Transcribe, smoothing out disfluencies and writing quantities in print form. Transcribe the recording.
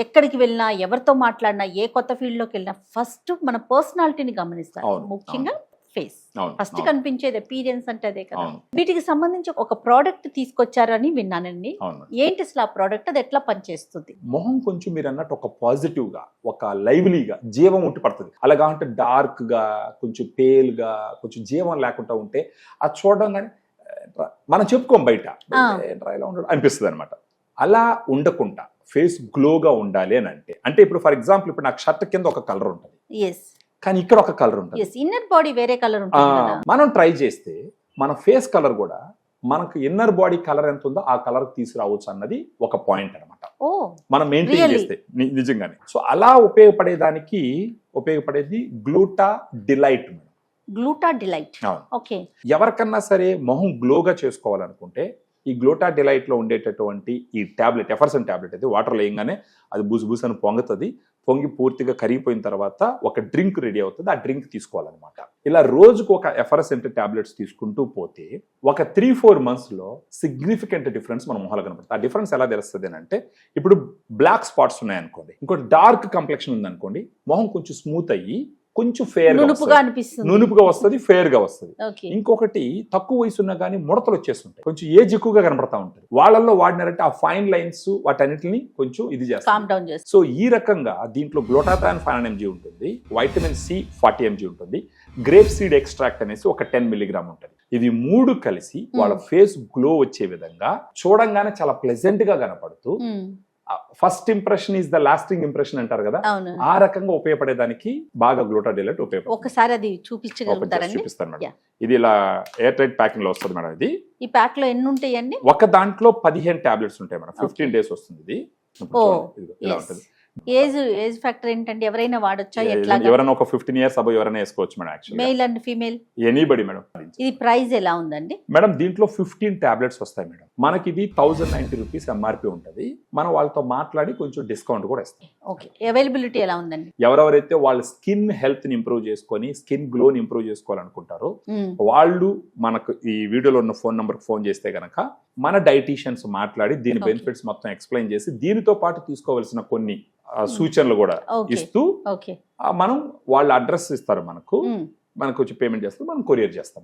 ఎక్కడికి వెళ్ళినా ఎవరితో మాట్లాడినా ఏ కొత్త ఫీల్డ్ లోకి వెళ్ళినా ఫస్ట్ మన పర్సనాలిటీని గమనిస్తారు. అవును, ముఖ్యంగా ఫేస్ అవును, ఫస్ట్ అవును. కనిపించేది అపీరియన్స్ అంటే అదే కదా. అవును. వీటికి సంబంధించి ఒక ప్రోడక్ట్ తీసుకొచ్చారని విన్నానండి. అవును. ఏంటి అసలు ఆ ప్రోడక్ట్, అది ఎట్లా పనిచేస్తుంది? మొహం కొంచెం మీరు అన్నట్టు ఒక పాజిటివ్ గా, ఒక లైవ్లీగా, జీవం ఉండి పడుతుంది. అలాగా అంటే డార్క్ గా, కొంచెం పేల్ గా, కొంచెం జీవం లేకుండా ఉంటే అది చూడగానే మనం చెప్పుకోం బయట ఏంట్రా ఇలా ఉండడు అనిపిస్తుంది అనమాట. అలా ఉండకుండా ఫేస్ గ్లోగా ఉండాలి అని అంటే ఇప్పుడు ఫర్ ఎగ్జాంపుల్ ఇప్పుడు నాకు షర్ట్ కింద ఒక కలర్ ఉంటుంది, ఎస్ కానీ ఇక్కడ ఒక కలర్ ఉంటుంది. ఎస్ ఇన్నర్ బాడీ వేరే కలర్ ఉంటుంది కదా. మనం ట్రై చేస్తే మన ఫేస్ కలర్ కూడా మనకు ఇన్నర్ బాడీ కలర్ ఎంత ఉందో ఆ కలర్ తీసుకురావచ్చు అన్నది ఒక పాయింట్ అనమాట. ఓ మనం మెయింటైన్ Really? చేస్తే నిజంగానే. సో అలా ఉపయోగపడేది గ్లూటా డిలైట్ మేడం. గ్లూటా డిలైట్. అవును. ఓకే. ఎవరికన్నా సరే మొహం గ్లోగా చేసుకోవాలనుకుంటే ఈ గ్లూటా డిలైట్ లో ఉండేటటువంటి ఈ టాబ్లెట్, ఎఫర్సన్ టాబ్లెట్ అయితే వాటర్ వేయంగానే అది బుసు అని పొంగుతుంది. పొంగి పూర్తిగా కరిగిపోయిన తర్వాత ఒక డ్రింక్ రెడీ అవుతుంది. ఆ డ్రింక్ తీసుకోవాలన్నమాట. ఇలా రోజుకు ఒక ఎఫర్సెంట్ టాబ్లెట్స్ తీసుకుంటూ పోతే ఒక 3-4 months లో సిగ్నిఫికెంట్ డిఫరెన్స్ మన మొహాలు కనపడుతుంది. ఆ డిఫరెన్స్ ఎలా తెలుస్తుంది అని అంటే, ఇప్పుడు బ్లాక్ స్పాట్స్ ఉన్నాయనుకోండి, ఇంకోటి డార్క్ కంప్లెక్షన్ ఉందనుకోండి, మొహం కొంచెం స్మూత్ అయ్యి కొంచెం ఫేర్ నునుపుగా అనిపిస్తుంది. నునుపుగా వస్తుంది, ఫేర్ గా వస్తుంది. ఓకే. ఇంకొకటి తక్కువ వయసు ఉన్నా కానీ ముడతలు వచ్చేస్తుంటాయి, కొంచెం ఏజ్ ఎక్కువగా కనపడతా ఉంటుంది. వాళ్ళల్లో వాడినారంటే ఆ ఫైన్ లైన్స్ వాటన్నిటిని కొంచెం ఇది కామ్ చేస్తారు. డౌన్ చేస్తుంది. సో ఈ రకంగా దీంట్లో గ్లూటాథియోన్ 500 mg ఉంటుంది, వైటమిన్ సి 40 mg ఉంటుంది, గ్రేప్ సీడ్ ఎక్స్ట్రాక్ట్ అనేసి ఒక 10 mg ఉంటుంది. ఇవి 3 కలిసి వాళ్ళ ఫేస్ గ్లో వచ్చే విధంగా చూడంగానే చాలా ప్లెజెంట్ గా కనపడుతూ first impression is the lasting impression అంటారు కదా, అవును. ఆ రకంగా ఉపయోగపడేదానికి బాగా గ్లూటా డిలైట్ ఉపయోగపడుతుంది. ఒకసారి అది చూపించగలుగుతారండి? చూపిస్తాను మేడం. Yeah. ఇది ఇలా ఎయిర్ టైట్ ప్యాకింగ్ లో వస్తుంది మేడం. ఇది ఈ ప్యాక్ లో ఎన్ని ఉంటాయండి? ఒక దాంట్లో 15 టాబ్లెట్స్ ఉంటాయి మేడం. 15 days వస్తుంది ఇది. ఇప్పుడు ఓ, చూడండి, ఇదిగో ఇలా yes. ఉంటుంది. ఏజ్ ఫ్యాక్టర్ ఏంటంటే ఎవరైనా వాడొచ్చా? ఎట్లా? ఎవరైనా ఒక 15 years అబౌవ్ ఎవరైనా వేసుకోవచ్చు madam. Actually male and female anybody madam. ఇది ప్రైస్ ఎలా ఉందండి మేడం దీంట్లో 15 టాబ్లెట్స్ వస్తాయి మేడం. మనకి ఇది 1090 రూపీస్ ఎంఆర్పి ఉంటుంది. మనం వాళ్ళతో మాట్లాడి కొంచెం డిస్కౌంట్ కూడా ఇస్తాం. ఓకే. అవైలబిలిటీ ఎలా ఉందండి? ఎవరెవరైతే వాళ్ళ స్కిన్ హెల్త్ ని ఇంప్రూవ్ చేసుకొని స్కిన్ గ్లోని ఇంప్రూవ్ చేసుకోవాలనుకుంటారో వాళ్ళు మనకు ఈ వీడియోలో ఉన్న ఫోన్ నంబర్ ఫోన్ చేస్తే గనక మన డైటీషియన్స్ మాట్లాడి దీని Okay. బెనిఫిట్స్ మొత్తం ఎక్స్ప్లెయిన్ చేసి దీనితో పాటు తీసుకోవాల్సిన కొన్ని సూచనలు కూడా Okay. ఇస్తూ ఓకే. మనం వాళ్ళ అడ్రస్ ఇస్తారు మనకు, మనకు వచ్చి పేమెంట్ చేస్తారు, మనం కొరియర్ చేస్తాం.